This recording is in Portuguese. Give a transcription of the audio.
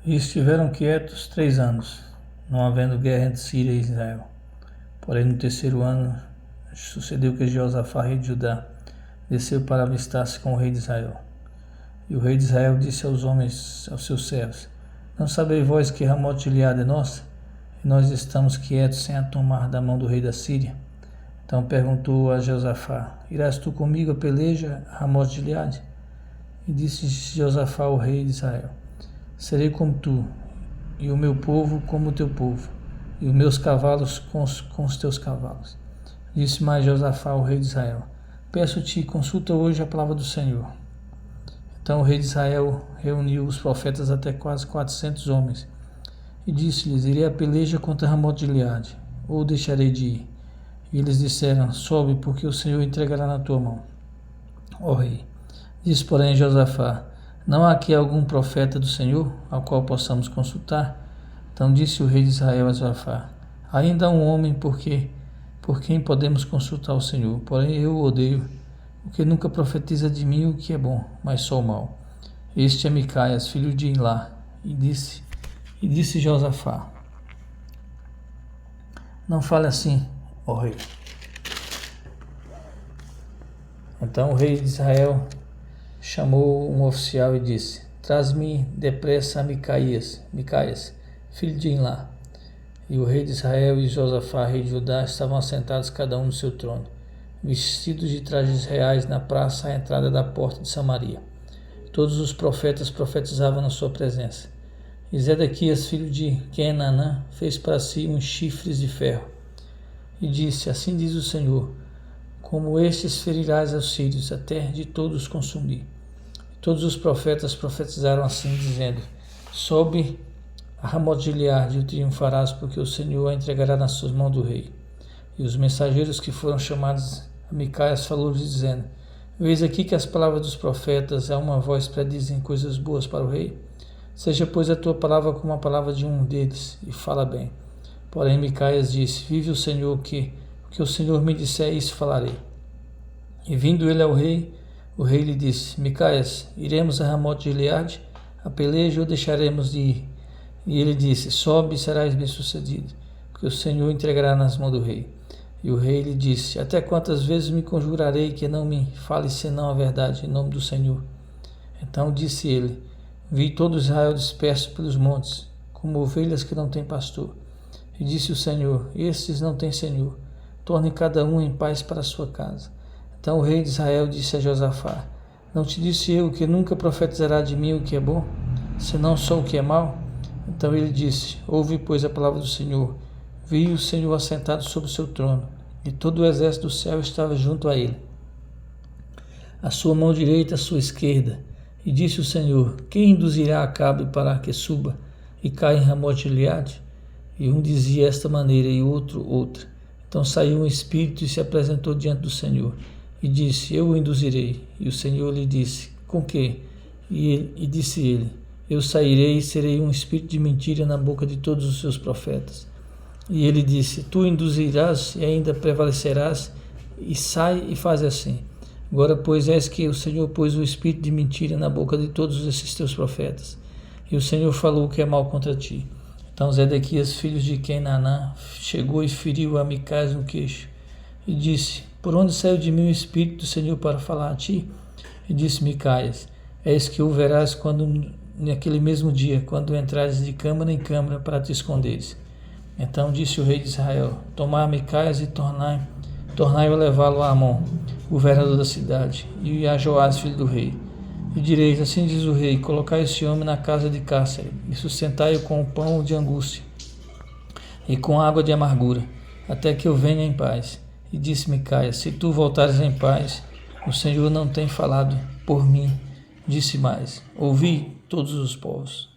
E estiveram quietos 3 anos, não havendo guerra entre Síria e Israel. Porém, no terceiro ano, sucedeu que Jeosafá, rei de Judá, desceu para avistar-se com o rei de Israel. E o rei de Israel disse aos homens, aos seus servos: Não sabeis vós que Ramote de Gileade é nossa? E nós estamos quietos sem a tomar da mão do rei da Síria? Então perguntou a Jeosafá: Irás tu comigo a peleja a Ramote de Gileade? E disse Jeosafá ao rei de Israel: Serei como tu, e o meu povo como o teu povo, e os meus cavalos com os teus cavalos. Disse mais Jeosafá ao rei de Israel: Peço-te, consulta hoje a palavra do Senhor. Então o rei de Israel reuniu os profetas até quase 400 homens, e disse-lhes: Irei a peleja contra Ramote de Gileade, ou deixarei de ir? E eles disseram: Sobe, porque o Senhor entregará na tua mão, ó rei. Disse, porém, Jeosafá: Não há aqui algum profeta do Senhor, ao qual possamos consultar? Então disse o rei de Israel a Jeosafá: Ainda há um homem por quem podemos consultar o Senhor, porém eu o odeio, porque nunca profetiza de mim o que é bom, mas só o mal. Este é Micaias, filho de Imlá. E disse Jeosafá: Não fale assim, ó rei. Então o rei de Israel chamou um oficial e disse: Traz-me depressa a Micaias, filho de Imlá. E o rei de Israel e Josafá, rei de Judá, estavam assentados cada um no seu trono, vestidos de trajes reais na praça à entrada da porta de Samaria. Todos os profetas profetizavam na sua presença. E Zedequias, filho de Kenanã, fez para si uns chifres de ferro. E disse: Assim diz o Senhor: Como estes ferirás aos sírios, até de todos consumir. Todos os profetas profetizaram assim, dizendo: Sobe a Ramote de Gileade e o triunfarás, porque o Senhor a entregará nas suas mãos do rei. E os mensageiros que foram chamados a Micaias falou-lhes, dizendo: Eis aqui que as palavras dos profetas a uma voz predizem coisas boas para o rei. Seja, pois, a tua palavra como a palavra de um deles, e fala bem. Porém Micaias disse: Vive o Senhor, que o que o Senhor me disser, isso falarei. E vindo ele ao rei, o rei lhe disse: Micaias, iremos a Ramote de Gileade, a peleja, ou deixaremos de ir? E ele disse: Sobe e serás bem-sucedido, porque o Senhor entregará nas mãos do rei. E o rei lhe disse: Até quantas vezes me conjurarei que não me fale senão a verdade, em nome do Senhor? Então disse ele: Vi todo Israel disperso pelos montes, como ovelhas que não têm pastor. E disse o Senhor: Estes não têm senhor, torne cada um em paz para a sua casa. Então o rei de Israel disse a Josafá: Não te disse eu que nunca profetizará de mim o que é bom, senão só o que é mau? Então ele disse: Ouve, pois, a palavra do Senhor. Vi o Senhor assentado sobre o seu trono, e todo o exército do céu estava junto a ele, a sua mão direita, a sua esquerda. E disse o Senhor: Quem induzirá Acabe para que suba e caia em Ramote de Gileade? E um dizia esta maneira, e outro outra. Então saiu um espírito e se apresentou diante do Senhor, e disse: Eu o induzirei. E o Senhor lhe disse: Com que? E disse ele: Eu sairei e serei um espírito de mentira na boca de todos os seus profetas. E ele disse: Tu induzirás e ainda prevalecerás, e sai e faz assim. Agora, pois, és que o Senhor pôs o espírito de mentira na boca de todos esses teus profetas, e o Senhor falou o que é mal contra ti. Então Zedequias, filho de Kenanã, chegou e feriu a Micaias no queixo, e disse: Por onde saiu de mim o espírito do Senhor para falar a ti? E disse Micaias: És que o verás naquele mesmo dia, quando entrares de câmara em câmara para te esconderes. Então disse o rei de Israel: Tomai Micaias e tornai-o levá-lo a Amon, governador da cidade, e a Joás, filho do rei. E direis: Assim diz o rei: Colocai esse homem na casa de cárcere, e sustentai-o com o pão de angústia e com água de amargura, até que eu venha em paz. E disse Micaias: Se tu voltares em paz, o Senhor não tem falado por mim. Disse mais: Ouvi todos os povos.